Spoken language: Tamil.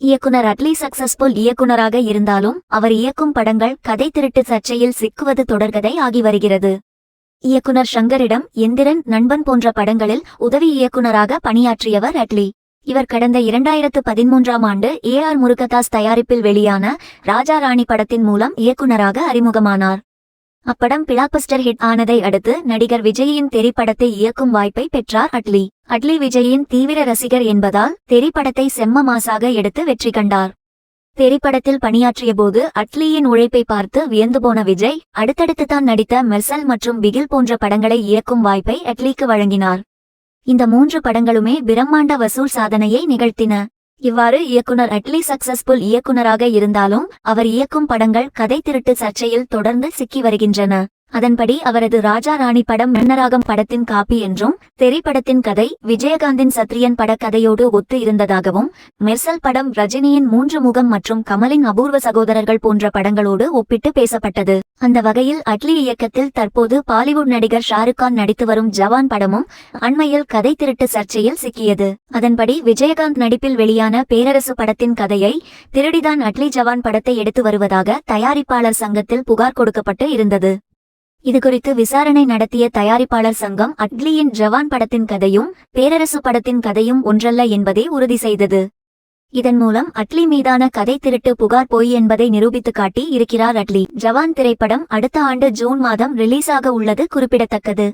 இயக்குனர் அட்லி சக்சஸ்ஃபுல் இயக்குனராக இருந்தாலும் அவர் இயக்கும் படங்கள் கதை திருட்டு சர்ச்சையில் சிக்குவது தொடர்கதை ஆகி வருகிறது. இயக்குனர் ஷங்கரிடம் எந்திரன், நண்பன் போன்ற படங்களில் உதவி இயக்குனராக பணியாற்றியவர் அட்லி. இவர் கடந்த 2013ஆம் ஆண்டு ஏஆர் முருகதாஸ் தயாரிப்பில் வெளியான ராஜா ராணி படத்தின் மூலம் இயக்குனராக அறிமுகமானார். அப்படம் பிளாக்பஸ்டர் ஹிட் ஆனதை அடுத்து நடிகர் விஜயின் தெறி படத்தை இயக்கும் வாய்ப்பை பெற்றார் அட்லி. அட்லி விஜயின் தீவிர ரசிகர் என்பதால் தெறி படத்தை செம்ம மாசாக எடுத்து வெற்றி கண்டார். தெறி படத்தில் பணியாற்றிய போது அட்லியின் உழைப்பை பார்த்து வியந்து போன விஜய் அடுத்தடுத்து தான் நடித்த மெர்சல் மற்றும் பிகில் போன்ற படங்களை இயக்கும் வாய்ப்பை அட்லிக்கு வழங்கினார். இந்த 3 படங்களுமே பிரம்மாண்ட வசூல் சாதனையை நிகழ்த்தின. இவ்வாறு இயக்குனர் அட்லி சக்சஸ்ஃபுல் இயக்குனராக இருந்தாலும் அவர் இயக்கும் படங்கள் கதை திருட்டு சர்ச்சையில் தொடர்ந்து சிக்கி வருகின்றன. அதன்படி அவரது ராஜா ராணி படம் மன்னராகம் படத்தின் காப்பி என்றும், தெறி படத்தின் கதை விஜயகாந்தின் சத்ரியன் படக்கதையோடு ஒத்து இருந்ததாகவும், மெர்சல் படம் ரஜினியின் 3 முகம் மற்றும் கமலின் அபூர்வ சகோதரர்கள் போன்ற படங்களோடு ஒப்பிட்டு பேசப்பட்டது. அந்த வகையில் அட்லி இயக்கத்தில் தற்போது பாலிவுட் நடிகர் ஷாருக்கான் நடித்து வரும் ஜவான் படமும் அண்மையில் கதை திருட்டு சர்ச்சையில் சிக்கியது. அதன்படி விஜயகாந்த் நடிப்பில் வெளியான பேரரசு படத்தின் கதையை திருடிதான் அட்லி ஜவான் படத்தை எடுத்து வருவதாக தயாரிப்பாளர் சங்கத்தில் புகார் கொடுக்கப்பட்டு இருந்தது. இதுகுறித்து விசாரணை நடத்திய தயாரிப்பாளர் சங்கம் அட்லியின் ஜவான் படத்தின் கதையும் பேரரசு படத்தின் கதையும் ஒன்றல்ல என்பதை உறுதி செய்தது. இதன் மூலம் அட்லி மீதான கதை திருட்டு புகார் பொய் என்பதை நிரூபித்து காட்டி இருக்கிறார் அட்லி. ஜவான் திரைப்படம் அடுத்த ஆண்டு ஜூன் மாதம் ரிலீஸ் ஆக உள்ளது குறிப்பிடத்தக்கது.